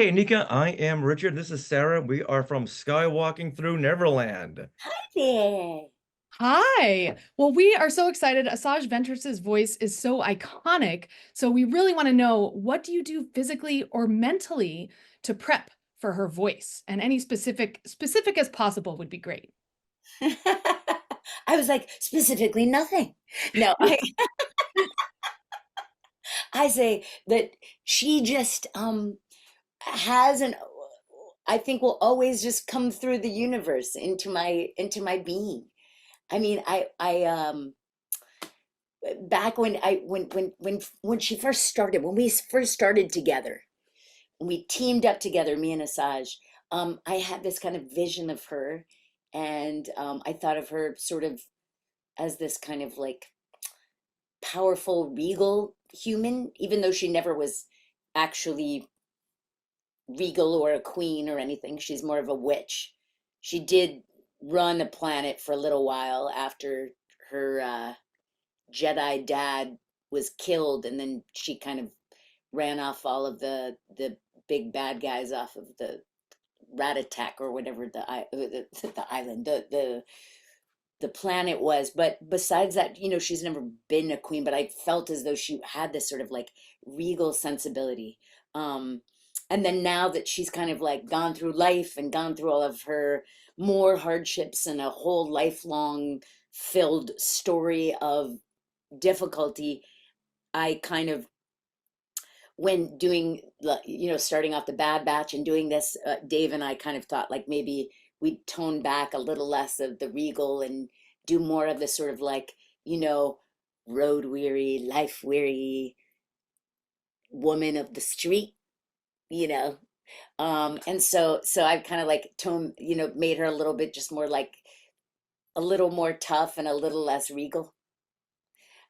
Hey, Nika, I am Richard. This is Sarah. We are from Skywalking Through Neverland. There. Hi. Well, we are so excited. Asajj Ventress's voice is so iconic. So we really want to know, what do you do physically or mentally to prep for her voice? And any specific as possible would be great. I was like, specifically nothing. No, I say that she just has an I think will always just come through the universe into my being. I mean, I back when she first started, when we first started together, when we teamed up together, me and Asajj, I had this kind of vision of her, and I thought of her sort of as this kind of like powerful, regal human, even though she never was actually regal or a queen or anything. She's more of a witch. She did run a planet for a little while after her Jedi dad was killed, and then she kind of ran off all of the big bad guys off of the rat attack or whatever the island the planet was. But besides that, she's never been a queen, but I felt as though she had this sort of like regal sensibility. um and then now that she's kind of like gone through life and gone through all of her more hardships and a whole lifelong filled story of difficulty, I kind of, when doing starting off the Bad Batch and doing this, Dave and I kind of thought like maybe we'd tone back a little less of the regal and do more of the sort of like, you know road weary, life weary woman of the street, you know and so I've kind of like tone made her a little bit just more like a little more tough and a little less regal.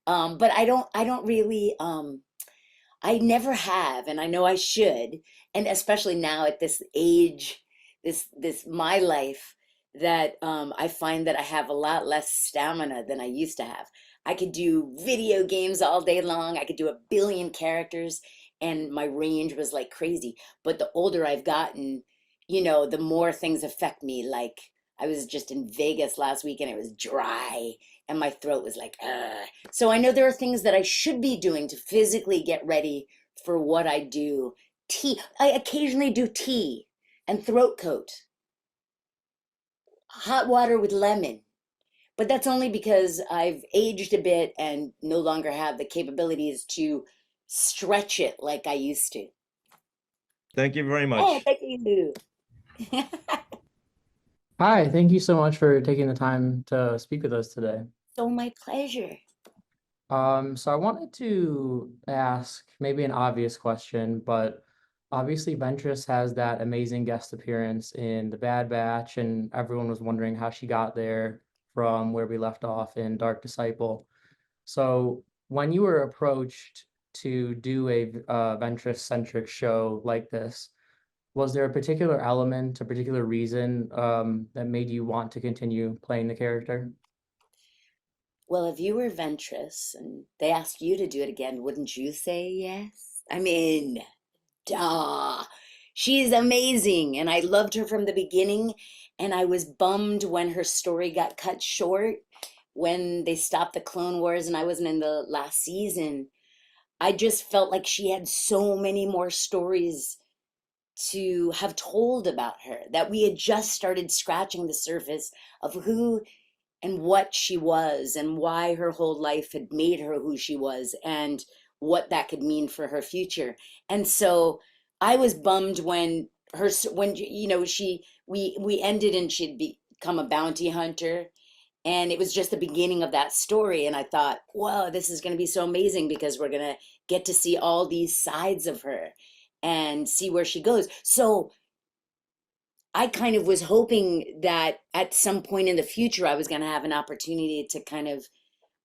But I don't really, I never have, and I know I should, and especially now at this age, this my life, that I find that I have a lot less stamina than I used to have. I could do video games all day long. I could do a billion characters, and my range was like crazy. But the older I've gotten, the more things affect me. Like I was just in Vegas last week, and it was dry, and my throat was like, ugh. So I know there are things that I should be doing to physically get ready for what I do. Tea. I occasionally do tea and throat coat, hot water with lemon. But that's only because I've aged a bit and no longer have the capabilities to stretch it like I used to. Thank you very Oh, much. thank you. Hi, thank you so much for taking the time to speak with us today. So my pleasure. So I wanted to ask maybe an obvious question, but obviously Ventress has that amazing guest appearance in The Bad Batch, and everyone was wondering how she got there from where we left off in Dark Disciple. So when you were approached to do a Ventress-centric show like this, was there a particular element, a particular reason that made you want to continue playing the character? Well, if you were Ventress and they asked you to do it again, wouldn't you say yes? I mean, duh. She's amazing, and I loved her from the beginning. And I was bummed when her story got cut short, when they stopped the Clone Wars and I wasn't in the last season. I just felt like she had so many more stories to have told about her, that we had just started scratching the surface of who and what she was, and why her whole life had made her who she was, and what that could mean for her future. And so I was bummed when she we ended and she'd become a bounty hunter, and it was just the beginning of that story. And I thought, whoa, this is going to be so amazing, because we're going to get to see all these sides of her and see where she goes. So I kind of was hoping that at some point in the future, I was going to have an opportunity to kind of,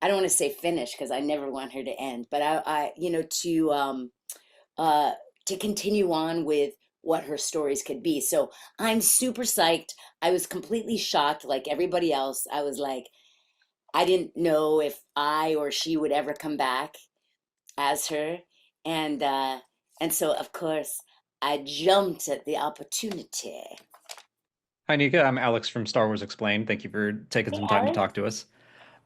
I don't want to say finish, because I never want her to end, but uh, to continue on with what her stories could be. So I'm super psyched. I was completely shocked, like everybody else. I was like, I didn't know if I or she would ever come back as her, and so of course I jumped at the opportunity. Hi, Nika. I'm Alex from Star Wars Explained. Thank you for taking Hey, some time to Alex. talk to us.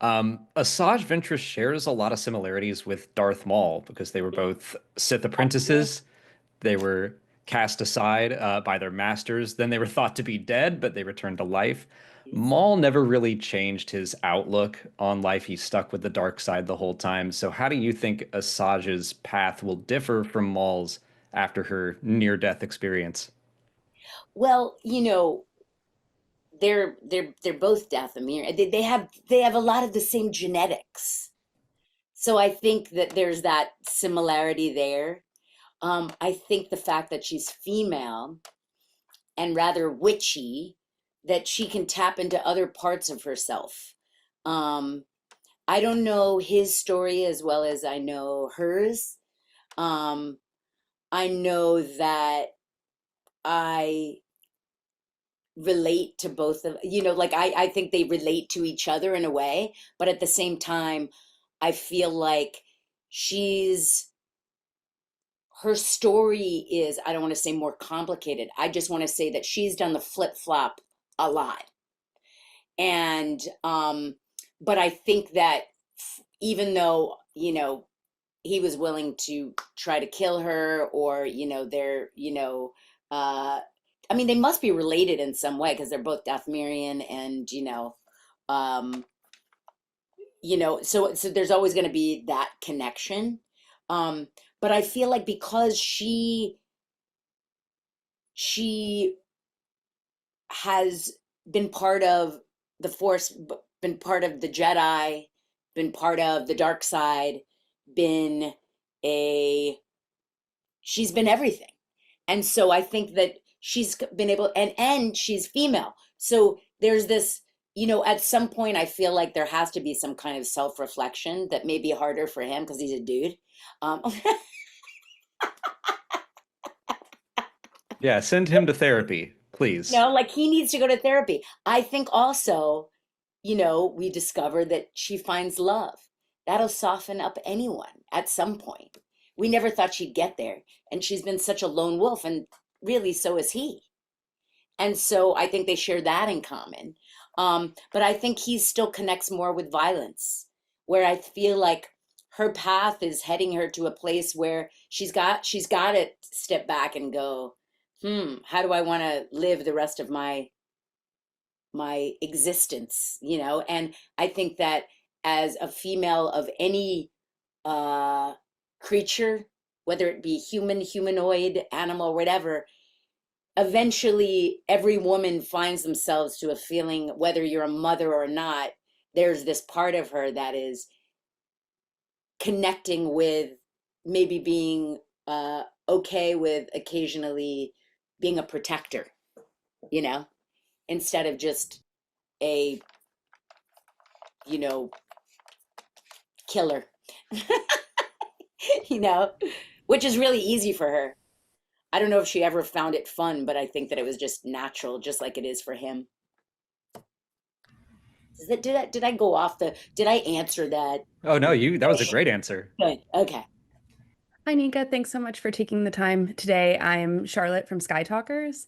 Asajj Ventress shares a lot of similarities with Darth Maul because they were both Sith apprentices. They were cast aside by their masters. Then they were thought to be dead, but they returned to life. Maul never really changed his outlook on life. He stuck with the dark side the whole time. So how do you think Asajj's path will differ from Maul's after her near-death experience? Well, you know, they're both Dathomir. They have a lot of the same genetics. So I think that there's that similarity there. I think the fact that she's female and rather witchy, that she can tap into other parts of herself. Um, I don't know his story as well as I know hers. Um, I know that I relate to both of, you know, like I think they relate to each other in a way, but at the same time, I feel like she's her story is, I don't want to say more complicated. I just want to say that she's done the flip flop a lot. And but I think that even though, you know, he was willing to try to kill her, or, you know, they're, you know, I mean, they must be related in some way because they're both Dathomirian, and um, so there's always going to be that connection. Um, but I feel like because she has been part of the Force, been part of the Jedi, been part of the dark side, been a she's been everything. And so I think that she's been able, and she's female. So there's this, you know, at some point I feel like there has to be some kind of self-reflection that may be harder for him because he's a dude. Yeah, send him to therapy, please. Like he needs to go to therapy. I think also, you know, we discover that she finds love. That'll soften up anyone at some point. We never thought she'd get there. And she's been such a lone wolf, and really so is he. And so I think they share that in common. But I think he still connects more with violence, where I feel like her path is heading her to a place where she's got to step back and go, how do I want to live the rest of my existence, you know? And I think that as a female of any creature, whether it be human, humanoid, animal, whatever, eventually every woman finds themselves to a feeling, whether you're a mother or not, there's this part of her that is connecting with maybe being okay with occasionally being a protector, you know, instead of just a, you know, killer, you know, which is really easy for her. I don't know if she ever found it fun, but I think that it was just natural, just like it is for him. Did I go off did I answer that? Oh no, that was a great answer. Good. Okay. Hi, Nika. Thanks so much for taking the time today. I'm Charlotte from Sky Talkers.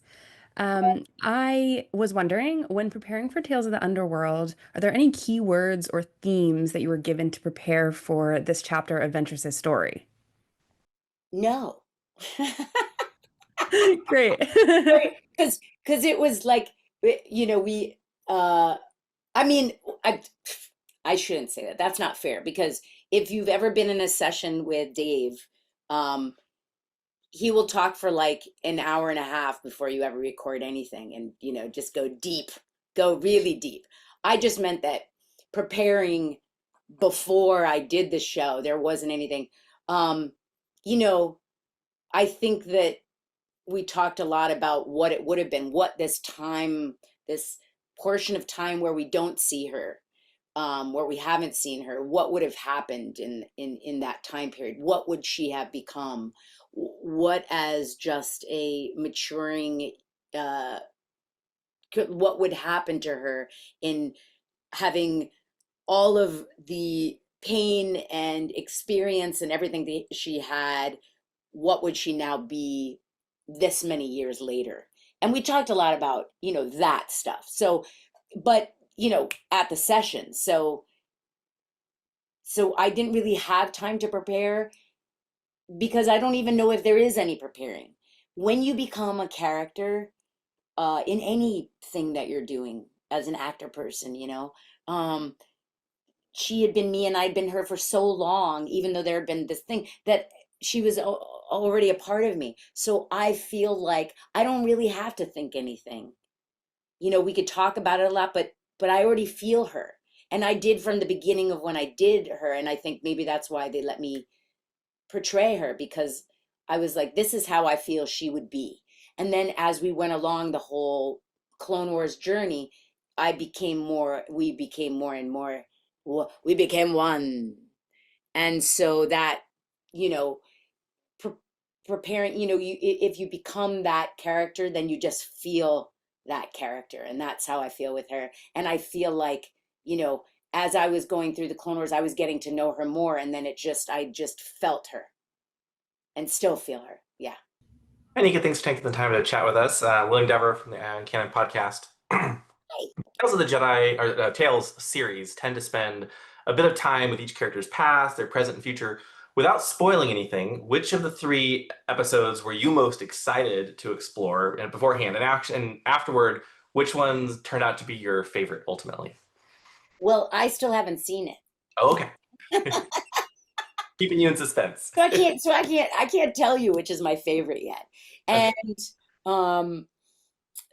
I was wondering, when preparing for Tales of the Underworld, are there any keywords or themes that you were given to prepare for this chapter of Ventress's story? No. Great. Because it was like, you know, we I mean, I shouldn't say that. That's not fair, because if you've ever been in a session with Dave, he will talk for like an hour and a half before you ever record anything, and, you know, just go really deep. I just meant that preparing before I did the show, there wasn't anything. You know, I think that we talked a lot about what it would have been, what this portion of time where we don't see her, where we haven't seen her, what would have happened in that time period? What would she have become? What, as just a maturing, what would happen to her in having all of the pain and experience and everything that she had? What would she now be this many years later. And we talked a lot about, that stuff. So, but, at the session. So I didn't really have time to prepare because I don't even know if there is any preparing. When you become a character, in anything that you're doing as an actor person, um, she had been me and I'd been her for so long, even though there had been this thing that she was already a part of me. So I feel like I don't really have to think anything. We could talk about it a lot, but I already feel her. And I did from the beginning of when I did her. And I think maybe that's why they let me portray her, because I was like, this is how I feel she would be. And then as we went along the whole Clone Wars journey, we became more and more, we became one. And so that, you know, pre- preparing, if you become that character, then you just feel that character. And that's how I feel with her. And I feel like, as I was going through the Clone Wars, I was getting to know her more. And then I just felt her and still feel her. Yeah. Hey, Nika, thanks for taking the time to chat with us. William Dever from the Canon Podcast. Tales of the Jedi, or Tales series, tend to spend a bit of time with each character's past, their present and future. Without spoiling anything, which of the 3 episodes were you most excited to explore beforehand? And afterward, which ones turned out to be your favorite ultimately? Well, I still haven't seen it. Oh, okay. Keeping you in suspense. I can't tell you which is my favorite yet. And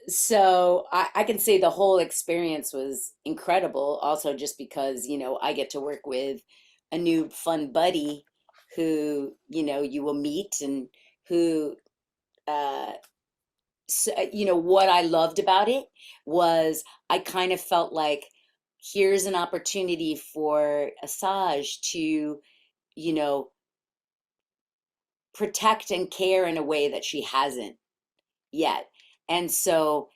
so I can say the whole experience was incredible. Also, just because, I get to work with a new fun buddy who, you will meet, and who, what I loved about it was I kind of felt like here's an opportunity for Asajj to, you know, protect and care in a way that she hasn't yet. And so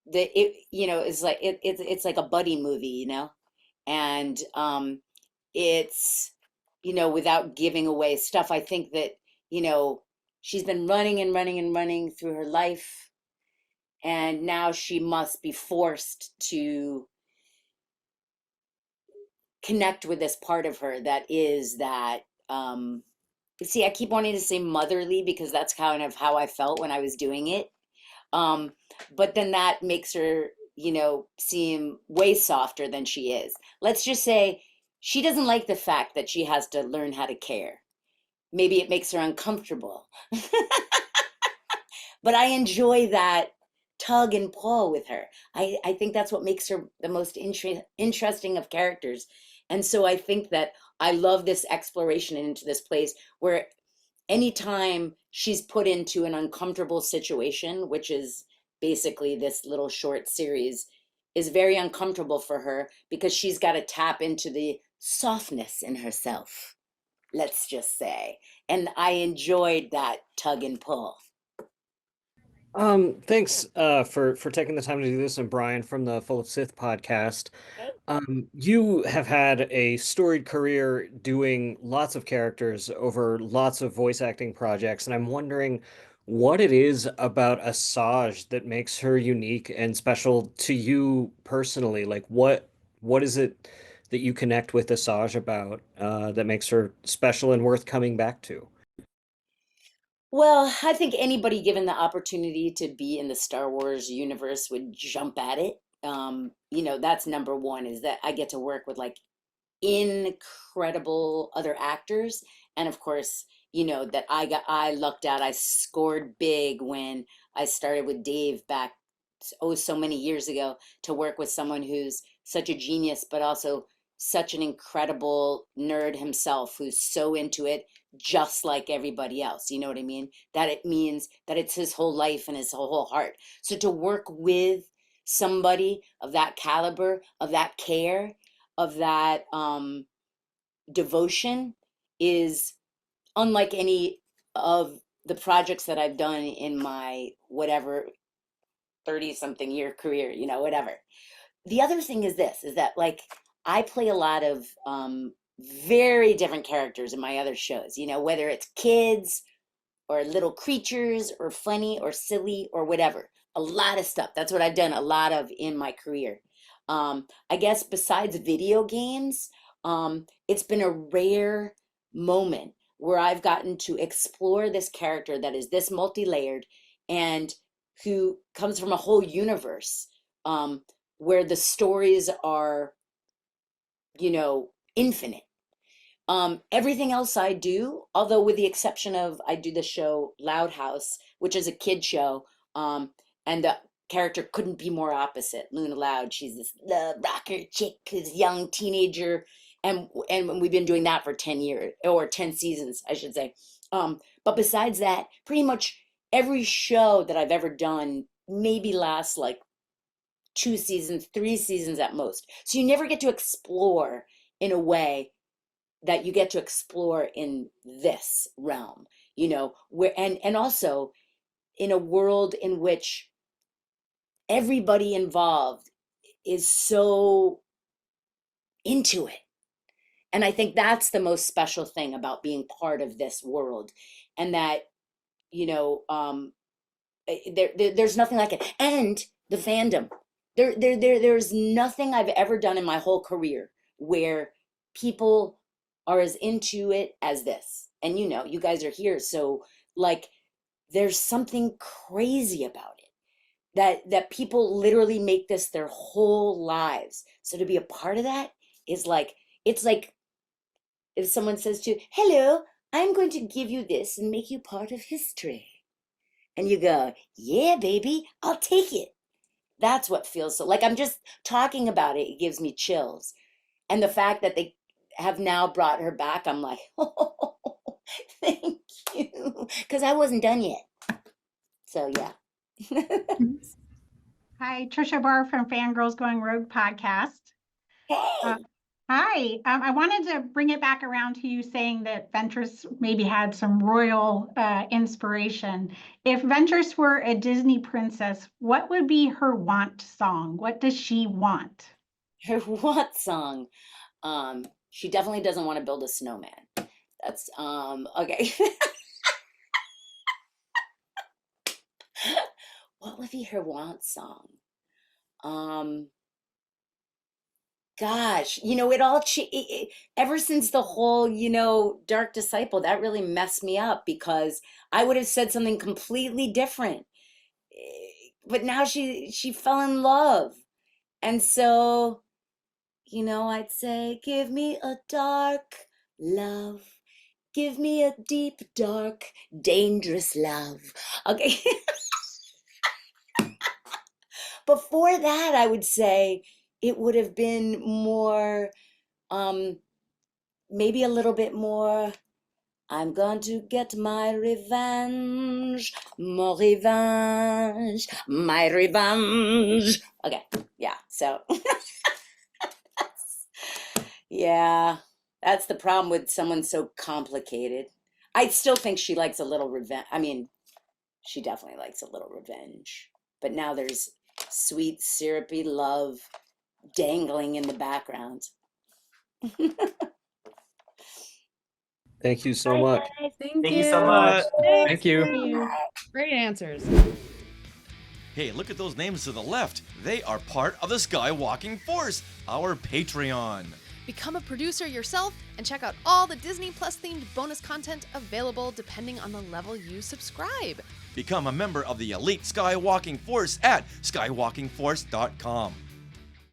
it's like it's like a buddy movie, and it's without giving away stuff. I think that she's been running and running and running through her life, and now she must be forced to connect with this part of her that is that see, I keep wanting to say motherly because that's kind of how I felt when I was doing it. But then that makes her, seem way softer than she is. Let's just say she doesn't like the fact that she has to learn how to care. Maybe it makes her uncomfortable. But I enjoy that tug and pull with her. I think that's what makes her the most interesting of characters. And so I think that I love this exploration into this place where anytime she's put into an uncomfortable situation, which is basically this little short series, is very uncomfortable for her because she's got to tap into the softness in herself, let's just say. And I enjoyed that tug and pull. Thanks for taking the time to do this, and Brian from the Full of Sith podcast. You have had a storied career doing lots of characters over lots of voice acting projects, and I'm wondering what it is about Asajj that makes her unique and special to you personally. Like, what is it that you connect with Asajj about that makes her special and worth coming back to? Well, I think anybody given the opportunity to be in the Star Wars universe would jump at it. That's number one, is that I get to work with like incredible other actors. And of course, that I lucked out. I scored big when I started with Dave back, so many years ago, to work with someone who's such a genius, but also such an incredible nerd himself, who's so into it, just like everybody else. You know what I mean? That it means that it's his whole life and his whole heart. So to work with somebody of that caliber, of that care, of that devotion, is unlike any of the projects that I've done in my whatever 30 something year career, whatever. The other thing is this, is that like I play a lot of very different characters in my other shows, whether it's kids little creatures or funny or silly or whatever. A lot of stuff. That's what I've done a lot of in my career. I guess besides video games, it's been a rare moment where I've gotten to explore this character that is this multi-layered and who comes from a whole universe, where the stories are, infinite. Everything else I do, although with the exception of I do the show Loud House, which is a kid show, and the character couldn't be more opposite. Luna Loud, she's this rocker chick who's a young teenager, and we've been doing that for 10 years, or 10 seasons, I should say. But besides that, pretty much every show that I've ever done maybe lasts like 2 seasons, 3 seasons at most. So you never get to explore in a way that you get to explore in this realm, where and also in a world in which everybody involved is so into it. And I think that's the most special thing about being part of this world, and that there's nothing like it. And the fandom, there's nothing I've ever done in my whole career where people are as into it as this. And you guys are here, so like there's something crazy about it, that people literally make this their whole lives. So to be a part of that is like, it's like if someone says to you, hello, I'm going to give you this and make you part of history, and you go, yeah baby, I'll take it. That's what feels so, like I'm just talking about it, it gives me chills. And the fact that they have now brought her back, I'm like, oh, thank you, because I wasn't done yet. So yeah. Hi, Trisha Barr from Fangirls Going Rogue podcast. Hey. Hi, I wanted to bring it back around to you saying that Ventress maybe had some royal inspiration. If Ventress were a Disney princess, what would be her want song? What does she want? Her want song? She definitely doesn't want to build a snowman. That's okay. What would be her want song? Gosh, it all ever since the whole, Dark Disciple, that really messed me up, because I would have said something completely different. But now she fell in love. And so, I'd say, give me a dark love. Give me a deep, dark, dangerous love. Okay. Before that, I would say it would have been more, maybe a little bit more, I'm going to get my revenge, more revenge, my revenge. Okay, yeah, so, yeah, that's the problem with someone so complicated. I still think she likes a little revenge. I mean, she definitely likes a little revenge. But now there's sweet, syrupy love dangling in the background. Thank you so much. Thank you so much. Thank you. Thank you. Great answers. Hey, look at those names to the left. They are part of the Skywalking Force, our Patreon. Become a producer yourself and check out all the Disney Plus themed bonus content available depending on the level you subscribe. Become a member of the elite Skywalking Force at skywalkingforce.com.